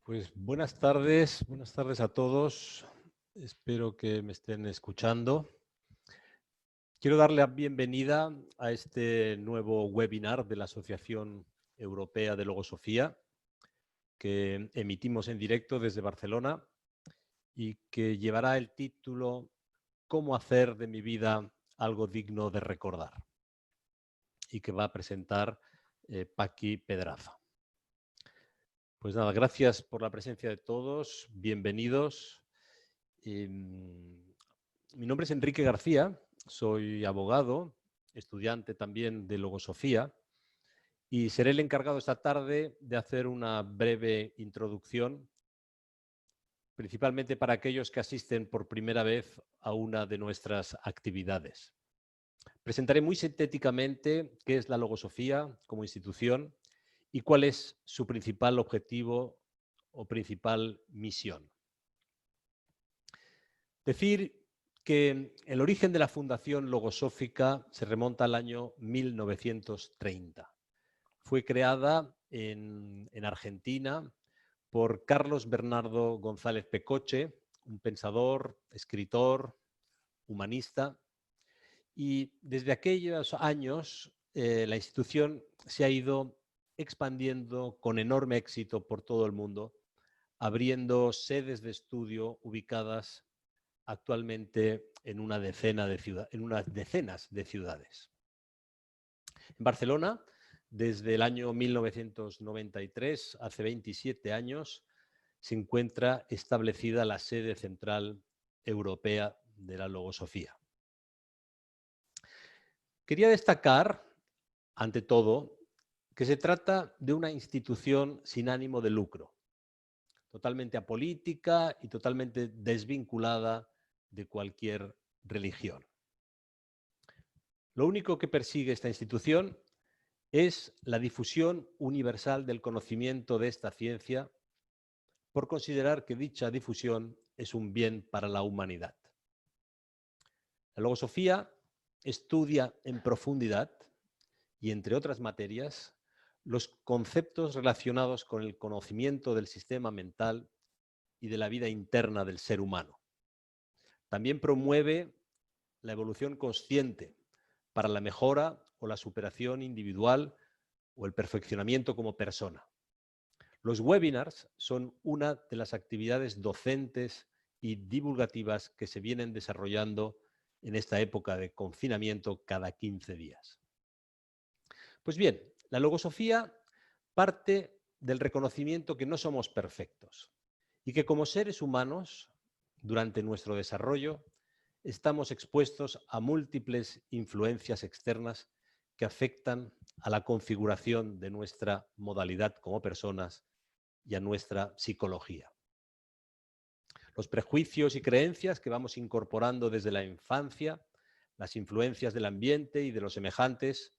Pues buenas tardes a todos. Espero que me estén escuchando. Quiero darle la bienvenida a este nuevo webinar de la Asociación Europea de Logosofía que emitimos en directo desde Barcelona y que llevará el título ¿Cómo hacer de mi vida algo digno de recordar? Y que va a presentar Paqui Pedraza. Pues nada, gracias por la presencia de todos, bienvenidos. Mi nombre es Enrique García, soy abogado, estudiante también de Logosofía y seré el encargado esta tarde de hacer una breve introducción, principalmente para aquellos que asisten por primera vez a una de nuestras actividades. Presentaré muy sintéticamente qué es la Logosofía como institución y cuál es su principal objetivo o principal misión. Decir que el origen de la Fundación Logosófica se remonta al año 1930. Fue creada en Argentina por Carlos Bernardo González Pecoche, un pensador, escritor, humanista, y desde aquellos años la institución se ha ido expandiendo con enorme éxito por todo el mundo, abriendo sedes de estudio ubicadas actualmente en unas decenas de ciudades. En Barcelona, desde el año 1993, hace 27 años, se encuentra establecida la sede central europea de la Logosofía. Quería destacar, ante todo, que se trata de una institución sin ánimo de lucro, totalmente apolítica y totalmente desvinculada de cualquier religión. Lo único que persigue esta institución es la difusión universal del conocimiento de esta ciencia por considerar que dicha difusión es un bien para la humanidad. La Logosofía estudia en profundidad y, entre otras materias, los conceptos relacionados con el conocimiento del sistema mental y de la vida interna del ser humano. También promueve la evolución consciente para la mejora o la superación individual o el perfeccionamiento como persona. Los webinars son una de las actividades docentes y divulgativas que se vienen desarrollando en esta época de confinamiento cada 15 días. Pues bien, la logosofía parte del reconocimiento que no somos perfectos y que como seres humanos, durante nuestro desarrollo, estamos expuestos a múltiples influencias externas que afectan a la configuración de nuestra modalidad como personas y a nuestra psicología. Los prejuicios y creencias que vamos incorporando desde la infancia, las influencias del ambiente y de los semejantes,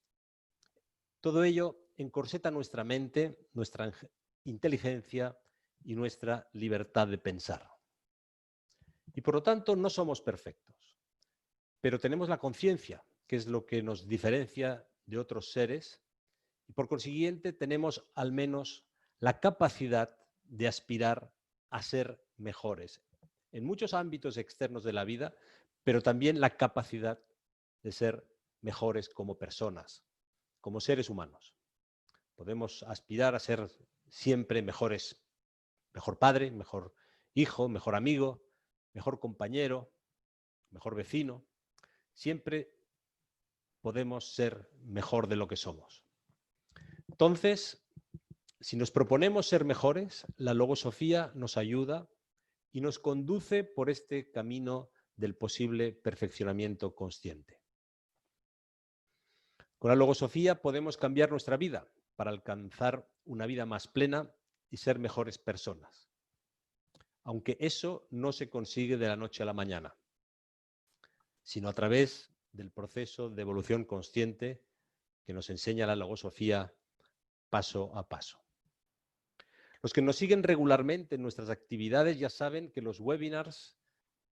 todo ello encorseta nuestra mente, nuestra inteligencia y nuestra libertad de pensar. Y por lo tanto no somos perfectos, pero tenemos la conciencia, que es lo que nos diferencia de otros seres, y por consiguiente tenemos al menos la capacidad de aspirar a ser mejores en muchos ámbitos externos de la vida, pero también la capacidad de ser mejores como personas, como seres humanos. Podemos aspirar a ser siempre mejores, mejor padre, mejor hijo, mejor amigo, mejor compañero, mejor vecino. Siempre podemos ser mejor de lo que somos. Entonces, si nos proponemos ser mejores, la logosofía nos ayuda y nos conduce por este camino del posible perfeccionamiento consciente. Con la logosofía podemos cambiar nuestra vida para alcanzar una vida más plena y ser mejores personas. Aunque eso no se consigue de la noche a la mañana, sino a través del proceso de evolución consciente que nos enseña la logosofía paso a paso. Los que nos siguen regularmente en nuestras actividades ya saben que los webinars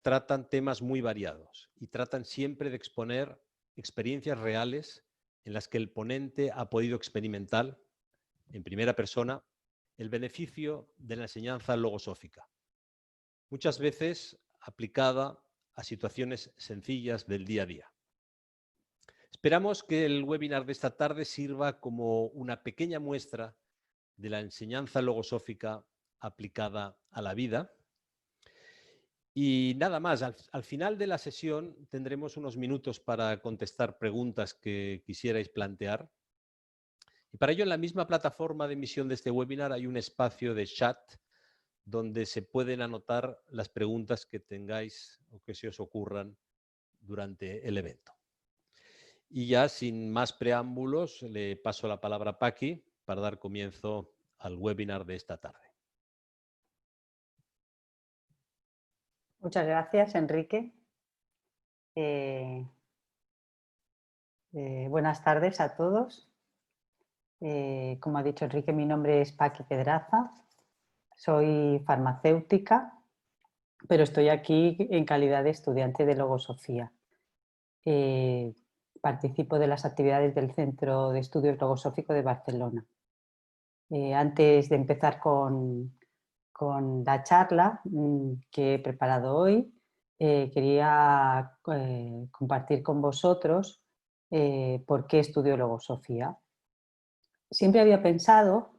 tratan temas muy variados y tratan siempre de exponer experiencias reales en las que el ponente ha podido experimentar en primera persona el beneficio de la enseñanza logosófica, muchas veces aplicada a situaciones sencillas del día a día. Esperamos que el webinar de esta tarde sirva como una pequeña muestra de la enseñanza logosófica aplicada a la vida. Y nada más, al final de la sesión tendremos unos minutos para contestar preguntas que quisierais plantear. Y para ello, en la misma plataforma de emisión de este webinar hay un espacio de chat donde se pueden anotar las preguntas que tengáis o que se os ocurran durante el evento. Y ya sin más preámbulos, le paso la palabra a Paqui para dar comienzo al webinar de esta tarde. Muchas gracias, Enrique. Buenas tardes a todos. Como ha dicho Enrique, mi nombre es Paqui Pedraza. Soy farmacéutica, pero estoy aquí en calidad de estudiante de logosofía. Participo de las actividades del Centro de Estudios Logosóficos de Barcelona. Antes de empezar con la charla que he preparado hoy, quería compartir con vosotros por qué estudio logosofía. Siempre había pensado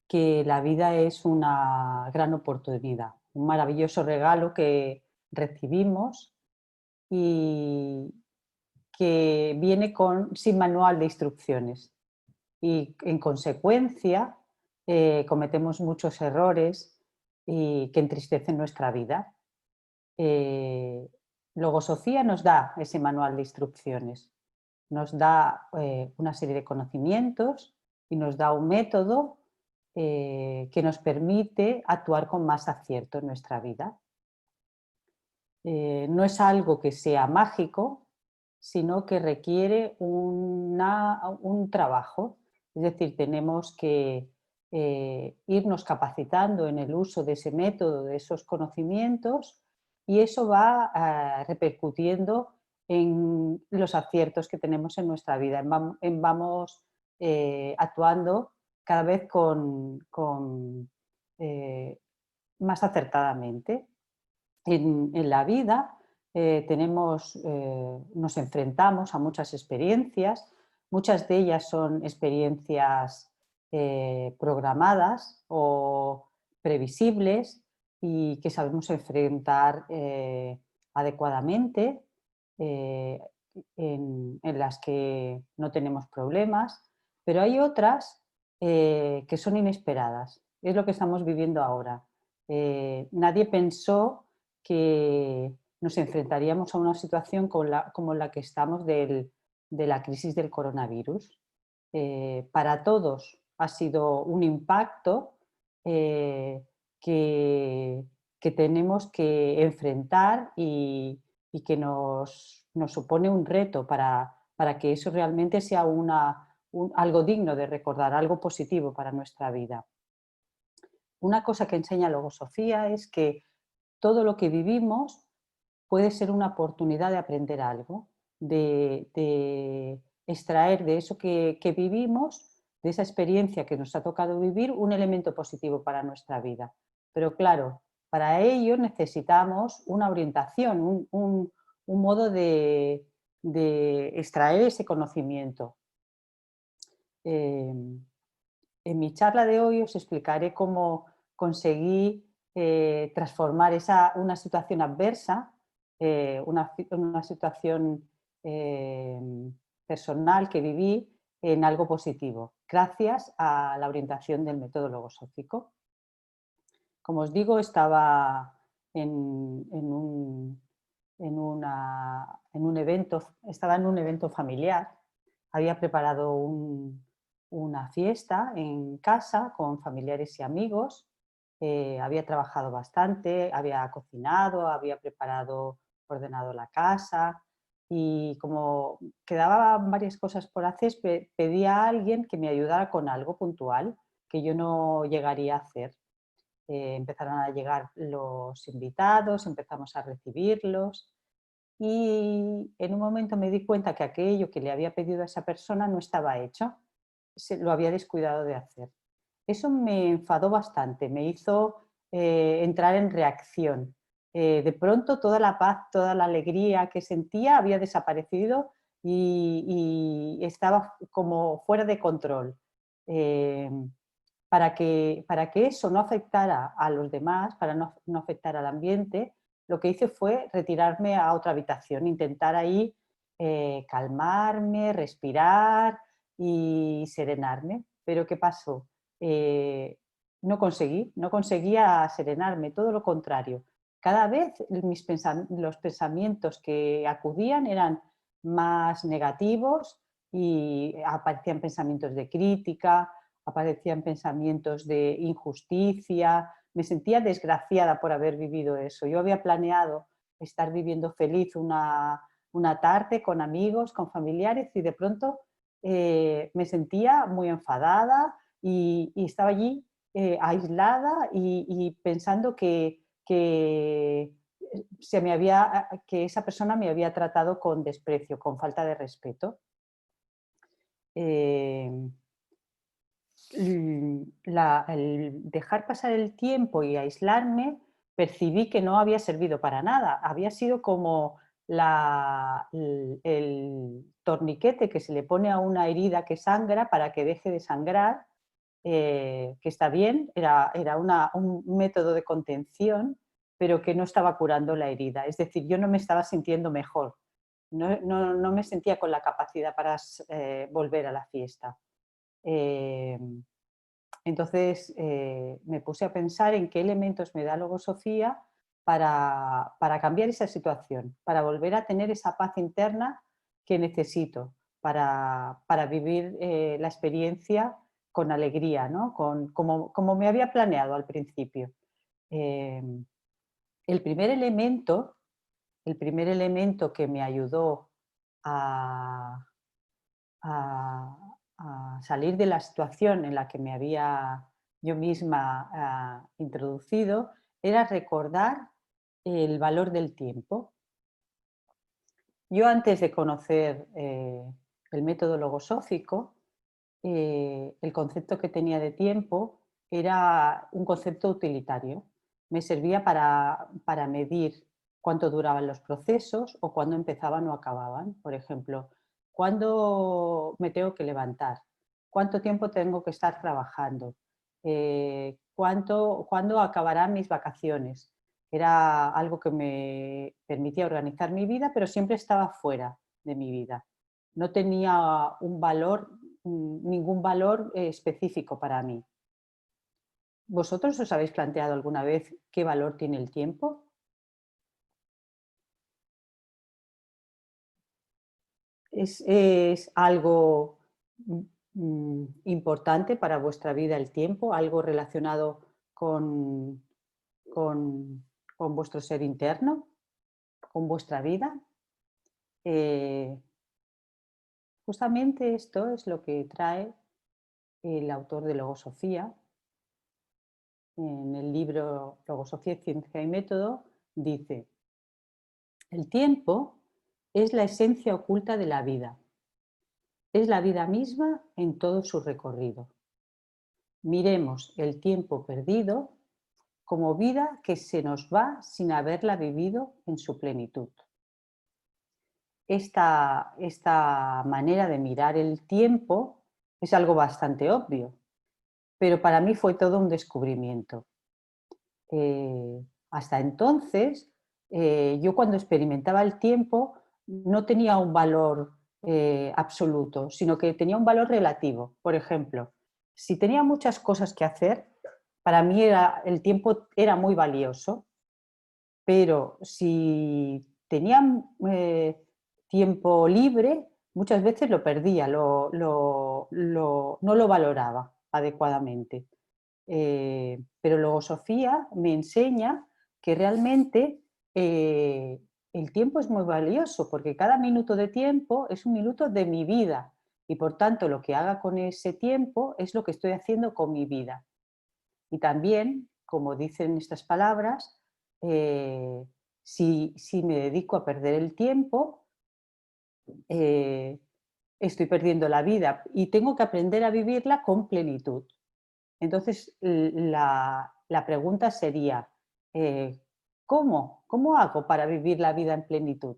que la vida es una gran oportunidad, un maravilloso regalo que recibimos y que viene sin manual de instrucciones. Y en consecuencia cometemos muchos errores y que entristecen nuestra vida. Logosofía nos da ese manual de instrucciones, nos da una serie de conocimientos y nos da un método que nos permite actuar con más acierto en nuestra vida. No es algo que sea mágico, sino que requiere un trabajo. Es decir, tenemos que irnos capacitando en el uso de ese método, de esos conocimientos, y eso va repercutiendo en los aciertos que tenemos en nuestra vida. Vamos actuando cada vez más acertadamente. En la vida nos enfrentamos a muchas experiencias, muchas de ellas son experiencias programadas o previsibles y que sabemos enfrentar adecuadamente, en las que no tenemos problemas, pero hay otras que son inesperadas. Es lo que estamos viviendo ahora. Nadie pensó que nos enfrentaríamos a una situación como la que estamos de la crisis del coronavirus. Para todos ha sido un impacto que tenemos que enfrentar y que nos supone un reto para que eso realmente sea algo digno de recordar, algo positivo para nuestra vida. Una cosa que enseña Logosofía es que todo lo que vivimos puede ser una oportunidad de aprender algo, de extraer de eso que vivimos, de esa experiencia que nos ha tocado vivir, un elemento positivo para nuestra vida. Pero claro, para ello necesitamos una orientación, un modo de extraer ese conocimiento. En mi charla de hoy os explicaré cómo conseguí transformar una situación adversa, una situación personal que viví, en algo positivo, gracias a la orientación del método logosófico. Como os digo, estaba en un evento familiar. Había preparado una fiesta en casa con familiares y amigos. Había trabajado bastante, había cocinado, había ordenado la casa, y como quedaban varias cosas por hacer, pedí a alguien que me ayudara con algo puntual que yo no llegaría a hacer. Empezaron a llegar los invitados, empezamos a recibirlos, y en un momento me di cuenta que aquello que le había pedido a esa persona no estaba hecho, lo había descuidado de hacer. Eso me enfadó bastante, me hizo entrar en reacción. De pronto toda la paz, toda la alegría que sentía había desaparecido y estaba como fuera de control. Eh, para que eso no afectara a los demás, para no afectar al ambiente, lo que hice fue retirarme a otra habitación, intentar ahí calmarme, respirar y serenarme. Pero ¿qué pasó? Eh, no conseguía serenarme, todo lo contrario. Cada vez los pensamientos que acudían eran más negativos y aparecían pensamientos de crítica, aparecían pensamientos de injusticia, me sentía desgraciada por haber vivido eso. Yo había planeado estar viviendo feliz una tarde con amigos, con familiares y de pronto me sentía muy enfadada y estaba allí aislada y pensando que esa persona me había tratado con desprecio, con falta de respeto. Eh, el dejar pasar el tiempo y aislarme, percibí que no había servido para nada. Había sido como el torniquete que se le pone a una herida que sangra para que deje de sangrar, que está bien, era un método de contención, pero que no estaba curando la herida. Es decir, yo no me estaba sintiendo mejor, no me sentía con la capacidad para volver a la fiesta. Entonces me puse a pensar en qué elementos me da logosofía para cambiar esa situación, para volver a tener esa paz interna que necesito para vivir la experiencia con alegría, ¿no? Como me había planeado al principio. Eh, el primer elemento, el primer elemento que me ayudó a, a salir de la situación en la que me había yo misma introducido era recordar el valor del tiempo. Yo antes de conocer el método logosófico, el concepto que tenía de tiempo era un concepto utilitario. Me servía para medir cuánto duraban los procesos o cuándo empezaban o acababan. Por ejemplo, cuándo me tengo que levantar, cuánto tiempo tengo que estar trabajando, cuándo acabarán mis vacaciones. Era algo que me permitía organizar mi vida, pero siempre estaba fuera de mi vida. No tenía un valor, ningún valor específico para mí. ¿Vosotros os habéis planteado alguna vez qué valor tiene el tiempo? ¿Es algo importante para vuestra vida el tiempo? ¿Algo relacionado con, con vuestro ser interno? ¿Con vuestra vida? Eh, Justamente esto es lo que trae el autor de Logosofía. En el libro Logosofía, Ciencia y Método, dice: el tiempo es la esencia oculta de la vida. Es la vida misma en todo su recorrido. Miremos el tiempo perdido como vida que se nos va sin haberla vivido en su plenitud. Esta manera de mirar el tiempo es algo bastante obvio, pero para mí fue todo un descubrimiento. Hasta entonces, yo cuando experimentaba el tiempo no tenía un valor absoluto, sino que tenía un valor relativo. Por ejemplo, si tenía muchas cosas que hacer, para mí el tiempo era muy valioso, pero si tenía tiempo libre, muchas veces lo perdía, no lo valoraba adecuadamente. Pero Logosofía me enseña que realmente el tiempo es muy valioso, porque cada minuto de tiempo es un minuto de mi vida y por tanto lo que haga con ese tiempo es lo que estoy haciendo con mi vida. Y también, como dicen estas palabras, eh, si me dedico a perder el tiempo, estoy perdiendo la vida y tengo que aprender a vivirla con plenitud. Entonces, la pregunta sería, ¿cómo? ¿Cómo hago para vivir la vida en plenitud?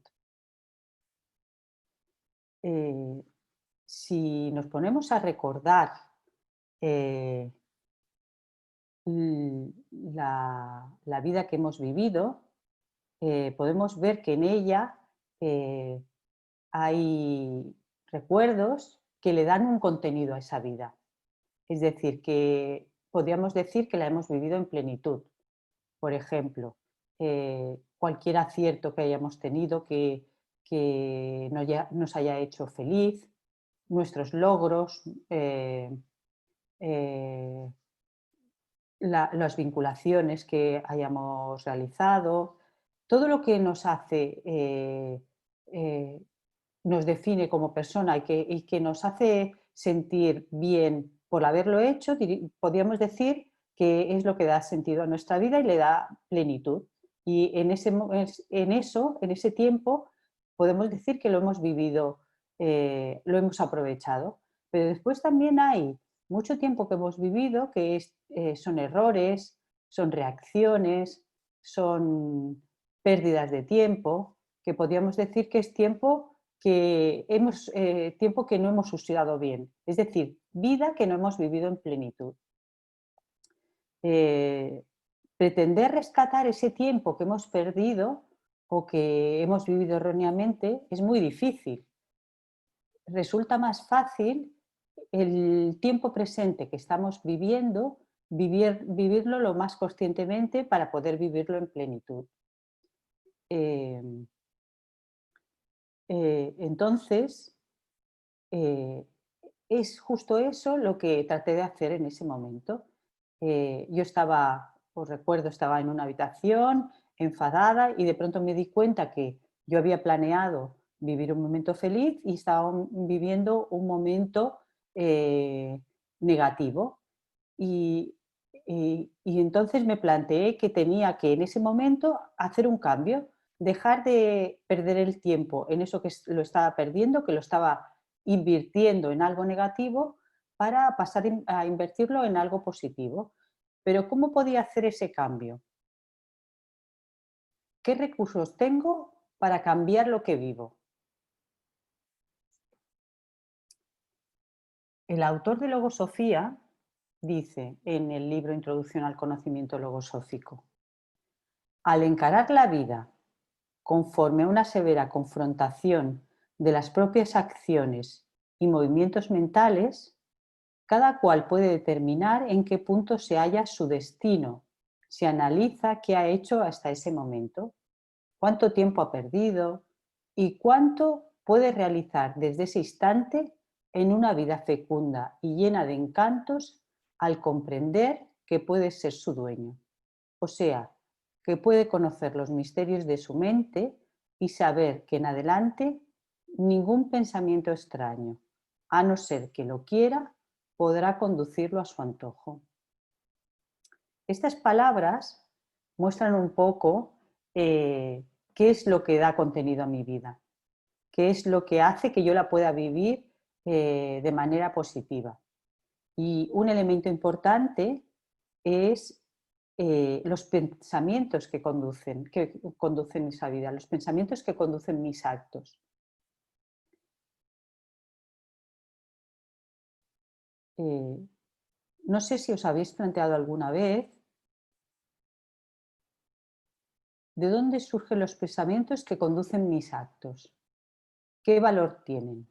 Si nos ponemos a recordar eh, la vida que hemos vivido, podemos ver que en ella eh, hay recuerdos que le dan un contenido a esa vida. Es decir, que podríamos decir que la hemos vivido en plenitud. Por ejemplo, cualquier acierto que hayamos tenido que nos haya hecho feliz, nuestros logros, eh, las vinculaciones que hayamos realizado, todo lo que nos hace, nos define como persona y que nos hace sentir bien por haberlo hecho, podríamos decir que es lo que da sentido a nuestra vida y le da plenitud. Y en ese tiempo, podemos decir que lo hemos vivido, lo hemos aprovechado. Pero después también hay mucho tiempo que hemos vivido que son errores, son reacciones, son pérdidas de tiempo, que podríamos decir que es tiempo tiempo que no hemos usado bien, es decir, vida que no hemos vivido en plenitud. Pretender rescatar ese tiempo que hemos perdido o que hemos vivido erróneamente es muy difícil. Resulta más fácil el tiempo presente que estamos viviendo, vivirlo lo más conscientemente para poder vivirlo en plenitud. Entonces, es justo eso lo que traté de hacer en ese momento. Yo estaba, os recuerdo, estaba en una habitación enfadada y de pronto me di cuenta que yo había planeado vivir un momento feliz y estaba viviendo un momento negativo. Y, y entonces me planteé que tenía que en ese momento hacer un cambio, dejar de perder el tiempo en eso que lo estaba perdiendo, que lo estaba invirtiendo en algo negativo, para pasar a invertirlo en algo positivo. Pero ¿cómo podía hacer ese cambio? ¿Qué recursos tengo para cambiar lo que vivo? El autor de Logosofía dice en el libro Introducción al conocimiento logosófico: al encarar la vida conforme a una severa confrontación de las propias acciones y movimientos mentales, cada cual puede determinar en qué punto se halla su destino, si analiza qué ha hecho hasta ese momento, cuánto tiempo ha perdido y cuánto puede realizar desde ese instante en una vida fecunda y llena de encantos al comprender que puede ser su dueño. O sea, que puede conocer los misterios de su mente y saber que en adelante ningún pensamiento extraño, a no ser que lo quiera, podrá conducirlo a su antojo. Estas palabras muestran un poco qué es lo que da contenido a mi vida, qué es lo que hace que yo la pueda vivir de manera positiva. Y un elemento importante es los pensamientos que conducen esa vida, los pensamientos que conducen mis actos. No sé si os habéis planteado alguna vez de dónde surgen los pensamientos que conducen mis actos, qué valor tienen.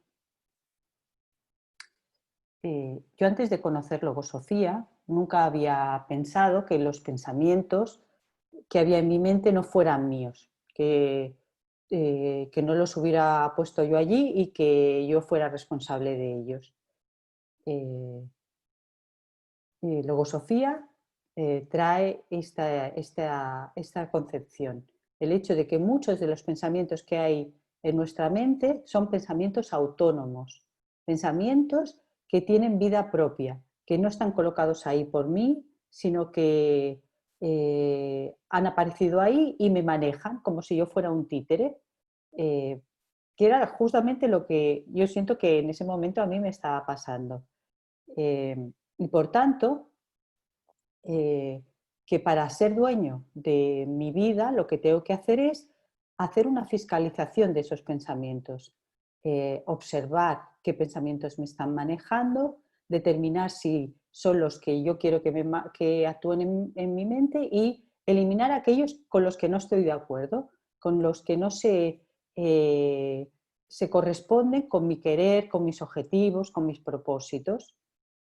Yo antes de conocer Logosofía nunca había pensado que los pensamientos que había en mi mente no fueran míos, que no los hubiera puesto yo allí y que yo fuera responsable de ellos. Logosofía trae esta concepción, el hecho de que muchos de los pensamientos que hay en nuestra mente son pensamientos autónomos, pensamientos que tienen vida propia, que no están colocados ahí por mí, sino que han aparecido ahí y me manejan como si yo fuera un títere, que era justamente lo que yo siento que en ese momento a mí me estaba pasando. Y por tanto, que para ser dueño de mi vida lo que tengo que hacer es hacer una fiscalización de esos pensamientos, observar qué pensamientos me están manejando, determinar si son los que yo quiero que actúen en mi mente y eliminar aquellos con los que no estoy de acuerdo, con los que no se corresponden con mi querer, con mis objetivos, con mis propósitos.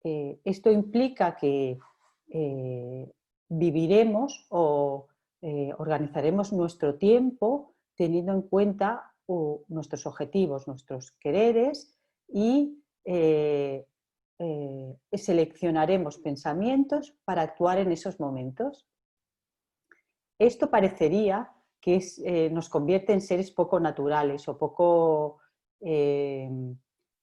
Esto implica que viviremos o organizaremos nuestro tiempo teniendo en cuenta nuestros objetivos, nuestros quereres y seleccionaremos pensamientos para actuar en esos momentos. Esto parecería que nos convierte en seres poco naturales o poco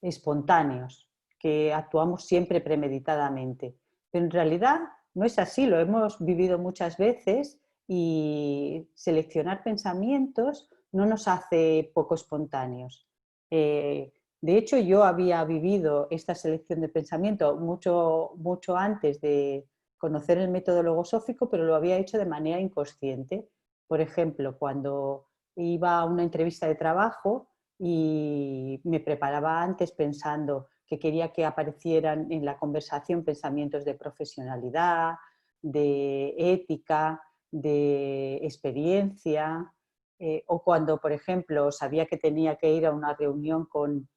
espontáneos, que actuamos siempre premeditadamente. Pero en realidad no es así, lo hemos vivido muchas veces y seleccionar pensamientos no nos hace poco espontáneos. De hecho, yo había vivido esta selección de pensamiento mucho antes de conocer el método logosófico, pero lo había hecho de manera inconsciente. Por ejemplo, cuando iba a una entrevista de trabajo y me preparaba antes pensando que quería que aparecieran en la conversación pensamientos de profesionalidad, de ética, de experiencia, o cuando, por ejemplo, sabía que tenía que ir a una reunión con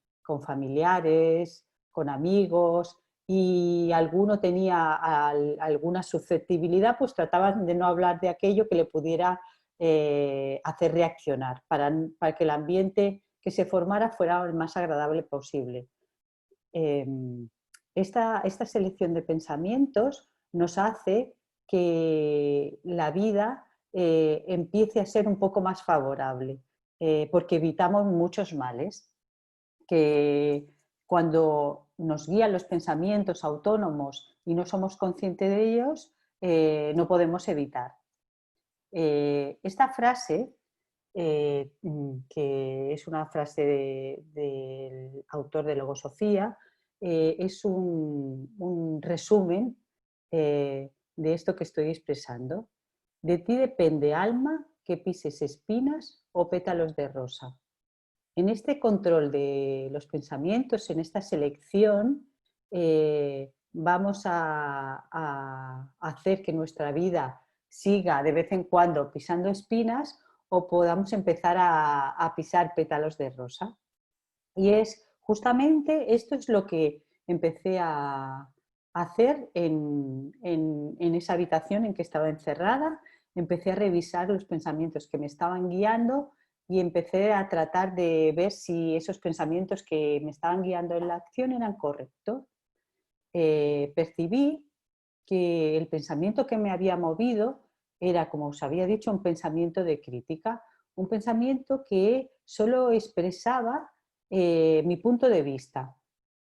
familiares, con amigos, y alguno tenía alguna susceptibilidad, pues trataban de no hablar de aquello que le pudiera hacer reaccionar, para que el ambiente que se formara fuera el más agradable posible. Esta selección de pensamientos nos hace que la vida empiece a ser un poco más favorable, porque evitamos muchos males que cuando nos guían los pensamientos autónomos y no somos conscientes de ellos, no podemos evitar. Esta frase, que es una frase del autor de Logosofía, es un resumen de esto que estoy expresando. De ti depende, alma, que pises espinas o pétalos de rosa. En este control de los pensamientos, en esta selección, vamos a hacer que nuestra vida siga de vez en cuando pisando espinas o podamos empezar a pisar pétalos de rosa. Y es justamente esto es lo que empecé a hacer en esa habitación en que estaba encerrada. Empecé a revisar los pensamientos que me estaban guiando y empecé a tratar de ver si esos pensamientos que me estaban guiando en la acción eran correctos. Percibí que el pensamiento que me había movido era, como os había dicho, un pensamiento de crítica, un pensamiento que solo expresaba mi punto de vista,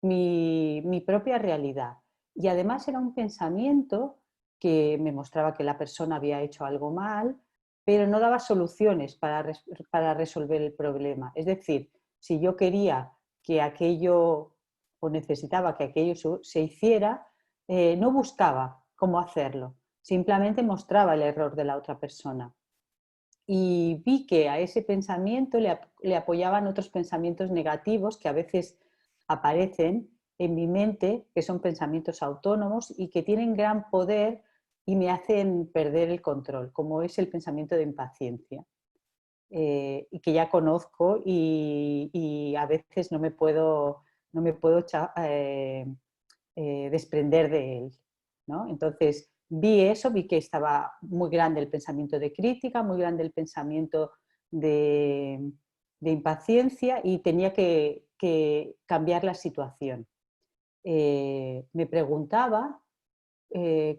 mi propia realidad. Y además era un pensamiento que me mostraba que la persona había hecho algo mal, pero no daba soluciones para resolver el problema. Es decir, si yo quería que aquello o necesitaba que aquello se hiciera, no buscaba cómo hacerlo, simplemente mostraba el error de la otra persona. Y vi que a ese pensamiento le apoyaban otros pensamientos negativos que a veces aparecen en mi mente, que son pensamientos autónomos y que tienen gran poder y me hacen perder el control, como es el pensamiento de impaciencia. Y que ya conozco y a veces no me puedo desprender de él, ¿no? Entonces vi eso, vi que estaba muy grande el pensamiento de crítica, muy grande el pensamiento de impaciencia y tenía que cambiar la situación. Me preguntaba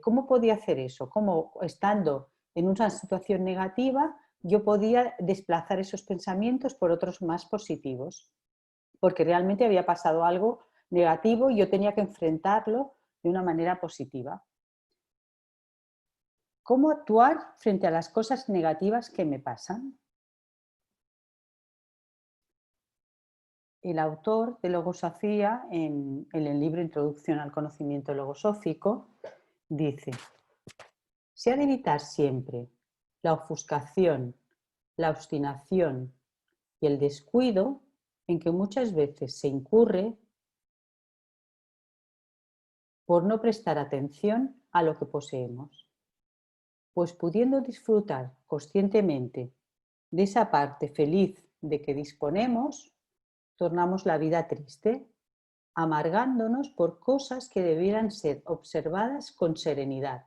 cómo podía hacer eso, cómo estando en una situación negativa yo podía desplazar esos pensamientos por otros más positivos, porque realmente había pasado algo negativo y yo tenía que enfrentarlo de una manera positiva. ¿Cómo actuar frente a las cosas negativas que me pasan? El autor de Logosofía, en el libro Introducción al conocimiento logosófico, dice: Se ha de evitar siempre la ofuscación, la obstinación y el descuido en que muchas veces se incurre por no prestar atención a lo que poseemos, pues pudiendo disfrutar conscientemente de esa parte feliz de que disponemos, tornamos la vida triste, amargándonos por cosas que debieran ser observadas con serenidad,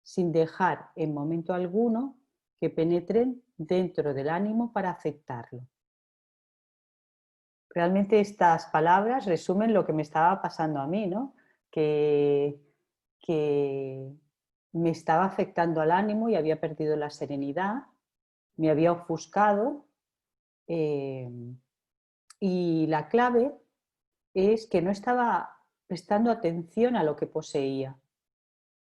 sin dejar en momento alguno que penetren dentro del ánimo para aceptarlo. Realmente estas palabras resumen lo que me estaba pasando a mí, ¿no? Que, que me estaba afectando al ánimo y había perdido la serenidad, me había ofuscado, eh, y la clave es que no estaba prestando atención a lo que poseía,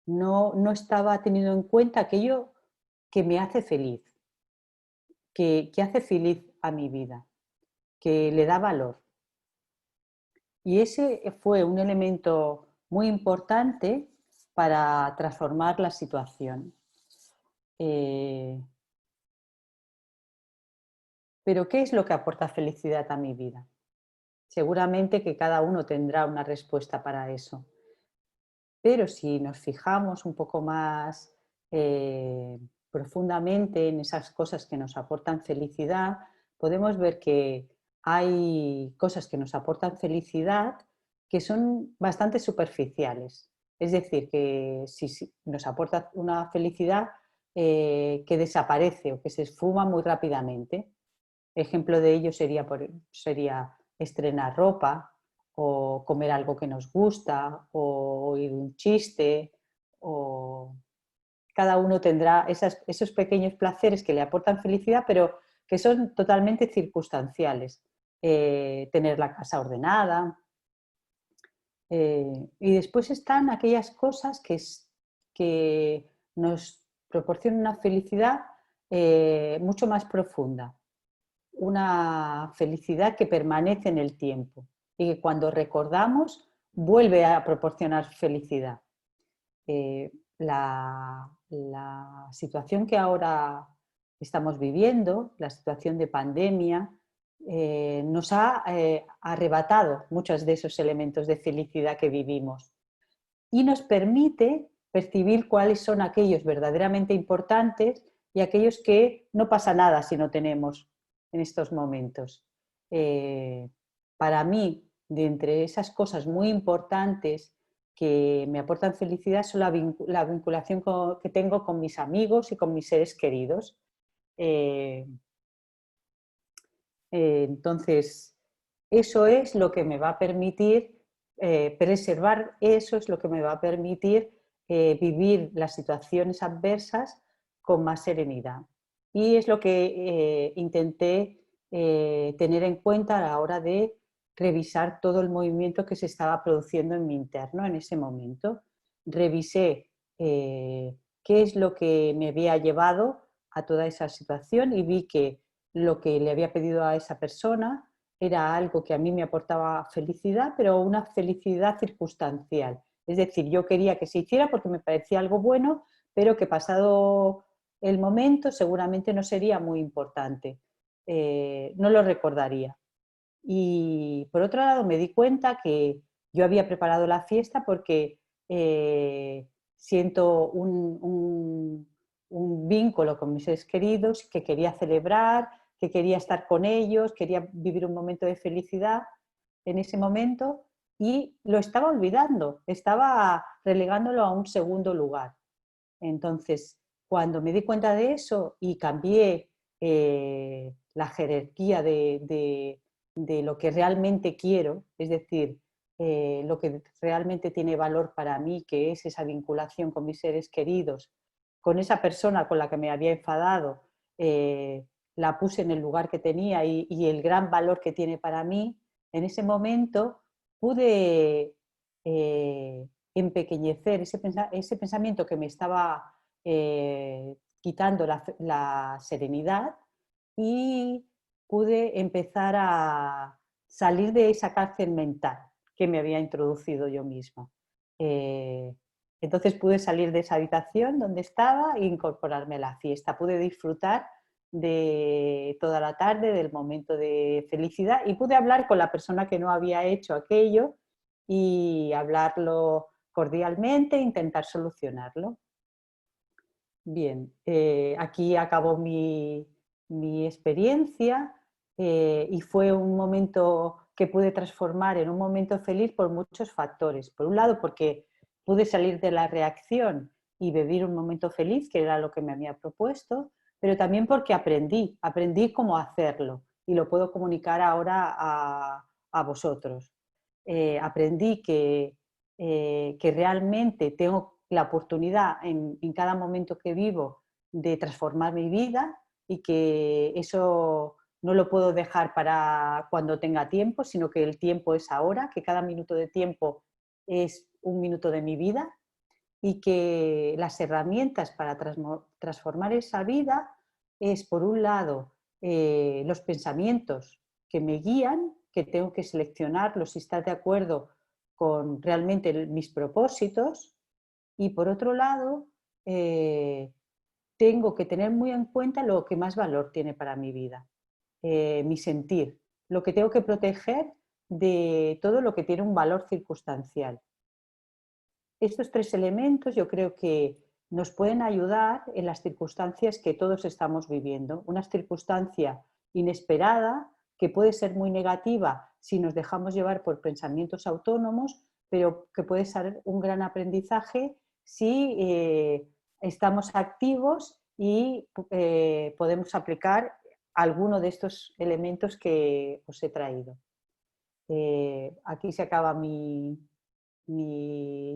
no estaba teniendo en cuenta aquello que me hace feliz, que hace feliz a mi vida, que le da valor. Y ese fue un elemento muy importante para transformar la situación. Pero ¿qué es lo que aporta felicidad a mi vida? Seguramente que cada uno tendrá una respuesta para eso. Pero si nos fijamos un poco más profundamente en esas cosas que nos aportan felicidad, podemos ver que hay cosas que nos aportan felicidad que son bastante superficiales. Es decir, que si nos aporta una felicidad que desaparece o que se esfuma muy rápidamente. Ejemplo de ello sería estrenar ropa, o comer algo que nos gusta, o oír un chiste, o cada uno tendrá esos pequeños placeres que le aportan felicidad, pero que son totalmente circunstanciales. Tener la casa ordenada. Y después están aquellas cosas que nos proporcionan una felicidad mucho más profunda, una felicidad que permanece en el tiempo y que cuando recordamos vuelve a proporcionar felicidad. La situación que ahora estamos viviendo, la situación de pandemia, nos ha arrebatado muchos de esos elementos de felicidad que vivimos y nos permite percibir cuáles son aquellos verdaderamente importantes y aquellos que no pasa nada si no tenemos en estos momentos. Para mí, de entre esas cosas muy importantes que me aportan felicidad son la vinculación que tengo con mis amigos y con mis seres queridos. Entonces, eso es lo que me va a permitir preservar, eso es lo que me va a permitir vivir las situaciones adversas con más serenidad. Y es lo que intenté tener en cuenta a la hora de revisar todo el movimiento que se estaba produciendo en mi interno en ese momento. Revisé qué es lo que me había llevado a toda esa situación y vi que lo que le había pedido a esa persona era algo que a mí me aportaba felicidad, pero una felicidad circunstancial. Es decir, yo quería que se hiciera porque me parecía algo bueno, pero que pasado el momento seguramente no sería muy importante, no lo recordaría. Y por otro lado me di cuenta que yo había preparado la fiesta porque siento un vínculo con mis seres queridos que quería celebrar, que quería estar con ellos, quería vivir un momento de felicidad en ese momento y lo estaba olvidando, estaba relegándolo a un segundo lugar. Entonces, cuando me di cuenta de eso y cambié la jerarquía de lo que realmente quiero, es decir, lo que realmente tiene valor para mí, que es esa vinculación con mis seres queridos, con esa persona con la que me había enfadado, la puse en el lugar que tenía y el gran valor que tiene para mí, en ese momento pude empequeñecer ese pensamiento que me estaba quitando la serenidad y pude empezar a salir de esa cárcel mental que me había introducido yo misma. Entonces pude salir de esa habitación donde estaba e incorporarme a la fiesta. Pude disfrutar de toda la tarde, del momento de felicidad, y pude hablar con la persona que no había hecho aquello y hablarlo cordialmente e intentar solucionarlo. Bien, aquí acabó mi experiencia, y fue un momento que pude transformar en un momento feliz por muchos factores. Por un lado, porque pude salir de la reacción y vivir un momento feliz, que era lo que me había propuesto, pero también porque aprendí cómo hacerlo y lo puedo comunicar ahora a vosotros. Aprendí que realmente tengo la oportunidad en cada momento que vivo de transformar mi vida y que eso no lo puedo dejar para cuando tenga tiempo, sino que el tiempo es ahora, que cada minuto de tiempo es un minuto de mi vida y que las herramientas para transformar esa vida es, por un lado, los pensamientos que me guían, que tengo que seleccionarlos si están de acuerdo con realmente mis propósitos, y por otro lado, tengo que tener muy en cuenta lo que más valor tiene para mi vida, mi sentir, lo que tengo que proteger de todo lo que tiene un valor circunstancial. Estos tres elementos yo creo que nos pueden ayudar en las circunstancias que todos estamos viviendo. Una circunstancia inesperada que puede ser muy negativa si nos dejamos llevar por pensamientos autónomos, pero que puede ser un gran aprendizaje si estamos activos y podemos aplicar alguno de estos elementos que os he traído. Aquí se acaba mi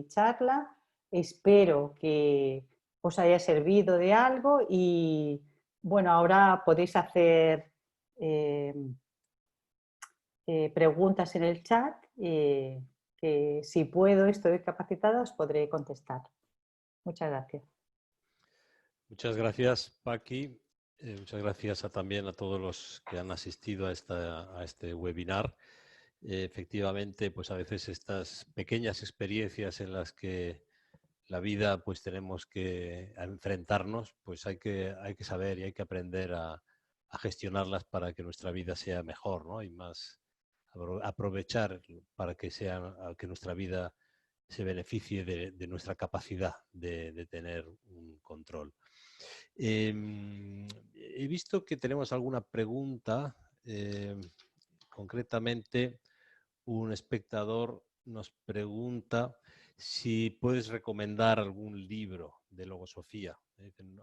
charla. Espero que os haya servido de algo y bueno, ahora podéis hacer eh, preguntas en el chat, que si puedo, estoy capacitada, os podré contestar. Muchas gracias. Muchas gracias, Paqui. Muchas gracias también a todos los que han asistido a este webinar. Efectivamente, pues a veces estas pequeñas experiencias en las que la vida pues tenemos que enfrentarnos, pues hay que saber y hay que aprender a gestionarlas para que nuestra vida sea mejor, ¿no? Y más aprovechar para que nuestra vida se beneficie de nuestra capacidad de tener un control. He visto que tenemos alguna pregunta. Concretamente, un espectador nos pregunta si puedes recomendar algún libro de logosofía.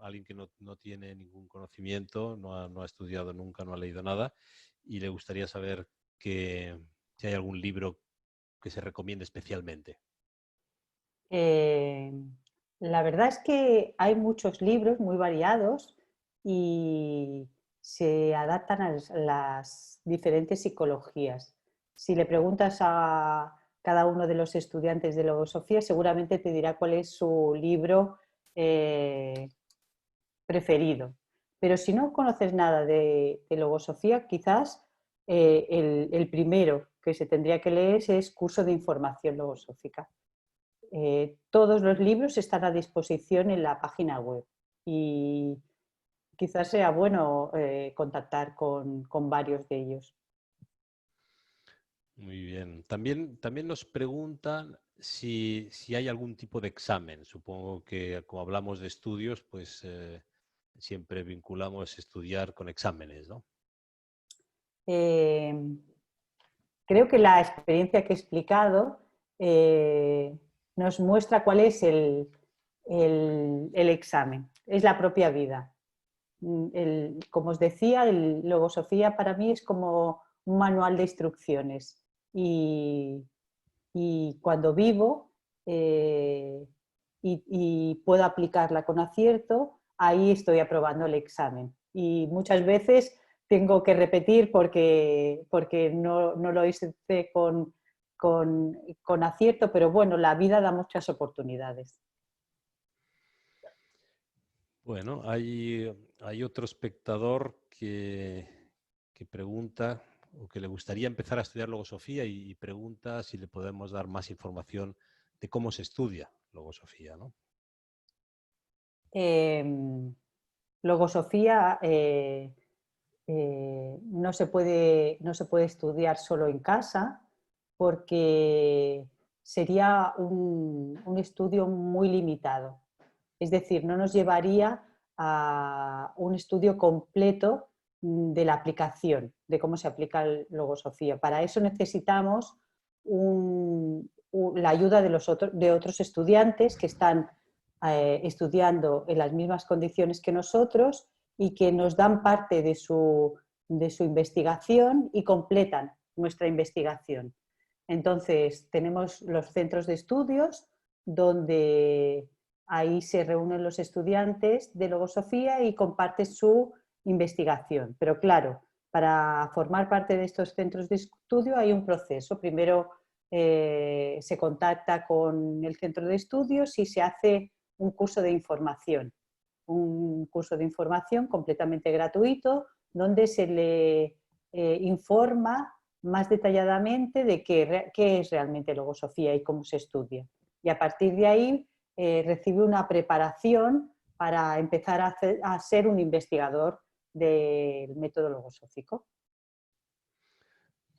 Alguien que no tiene ningún conocimiento, no ha estudiado nunca, no ha leído nada, y le gustaría saber si hay algún libro que se recomiende especialmente. La verdad es que hay muchos libros muy variados y se adaptan a las diferentes psicologías. Si le preguntas a cada uno de los estudiantes de logosofía, seguramente te dirá cuál es su libro preferido. Pero si no conoces nada de logosofía, quizás el primero que se tendría que leer es Curso de Información Logosófica. Todos los libros están a disposición en la página web y quizás sea bueno contactar con varios de ellos. Muy bien. También nos preguntan si hay algún tipo de examen. Supongo que como hablamos de estudios, pues siempre vinculamos estudiar con exámenes, ¿no? Creo que la experiencia que he explicado nos muestra cuál es el examen. Es la propia vida. Como os decía, logosofía para mí es como un manual de instrucciones y cuando vivo y puedo aplicarla con acierto, ahí estoy aprobando el examen. Y muchas veces tengo que repetir porque no lo hice con acierto, pero bueno, la vida da muchas oportunidades. Bueno, hay otro espectador que pregunta o que le gustaría empezar a estudiar logosofía y pregunta si le podemos dar más información de cómo se estudia logosofía, ¿no? Logosofía no se puede estudiar solo en casa porque sería un estudio muy limitado. Es decir, no nos llevaría a un estudio completo de la aplicación, de cómo se aplica la logosofía. Para eso necesitamos la ayuda de otros estudiantes que están estudiando en las mismas condiciones que nosotros y que nos dan parte de su investigación y completan nuestra investigación. Entonces, tenemos los centros de estudios donde ahí se reúnen los estudiantes de logosofía y comparten su investigación. Pero claro, para formar parte de estos centros de estudio hay un proceso. Primero se contacta con el centro de estudios y se hace un curso de información. Un curso de información completamente gratuito donde se le informa más detalladamente de qué es realmente logosofía y cómo se estudia. Y a partir de ahí recibe una preparación para empezar a ser un investigador del método logosófico.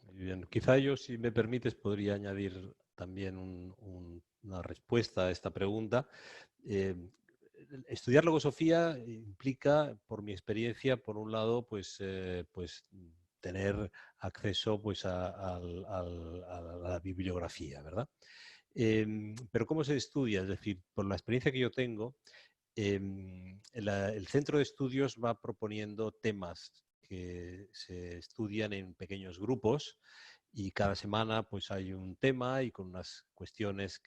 Muy bien. Quizá yo, si me permites, podría añadir también una respuesta a esta pregunta. Estudiar logosofía implica, por mi experiencia, por un lado, pues tener acceso pues, a la bibliografía, ¿verdad? Pero ¿cómo se estudia? Es decir, por la experiencia que yo tengo, el centro de estudios va proponiendo temas que se estudian en pequeños grupos y cada semana pues hay un tema y con unas cuestiones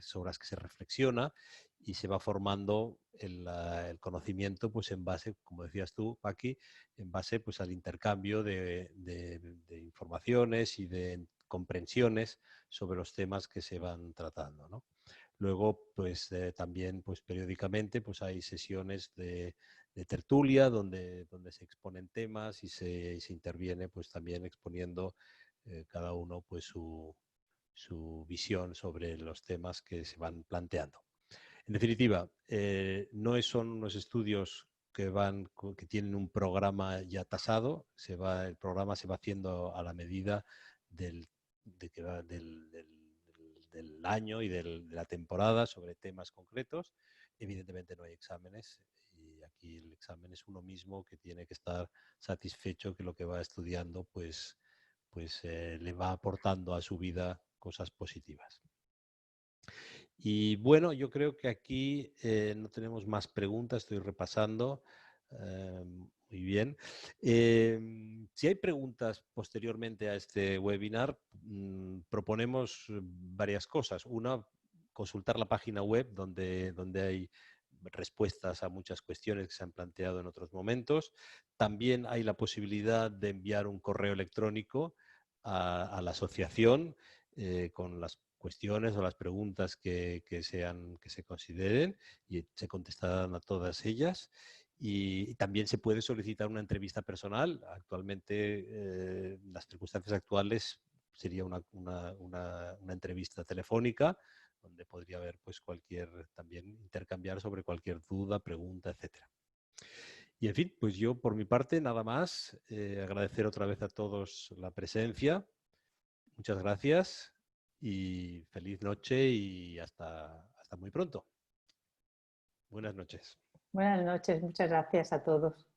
sobre las que se reflexiona y se va formando el conocimiento pues en base, como decías tú, Paqui, en base pues al intercambio de informaciones y de comprensiones sobre los temas que se van tratando, ¿no? Luego, pues también pues, periódicamente pues, hay sesiones de tertulia donde se exponen temas y se interviene pues, también exponiendo cada uno pues, su visión sobre los temas que se van planteando. En definitiva, no son unos estudios que tienen un programa ya tasado, el programa se va haciendo a la medida del año y de la temporada sobre temas concretos. Evidentemente no hay exámenes y aquí el examen es uno mismo que tiene que estar satisfecho que lo que va estudiando pues le va aportando a su vida cosas positivas. Y bueno, yo creo que aquí no tenemos más preguntas, estoy repasando. Muy bien. Si hay preguntas posteriormente a este webinar, proponemos varias cosas. Una, consultar la página web donde hay respuestas a muchas cuestiones que se han planteado en otros momentos. También hay la posibilidad de enviar un correo electrónico a la asociación con las cuestiones o las preguntas que se consideren y se contestarán a todas ellas. Y también se puede solicitar una entrevista personal. Actualmente, las circunstancias actuales sería una entrevista telefónica donde podría haber pues también intercambiar sobre cualquier duda, pregunta, etcétera. Y en fin, pues yo por mi parte nada más, agradecer otra vez a todos la presencia. Muchas gracias y feliz noche y hasta muy pronto. Buenas noches. Buenas noches, muchas gracias a todos.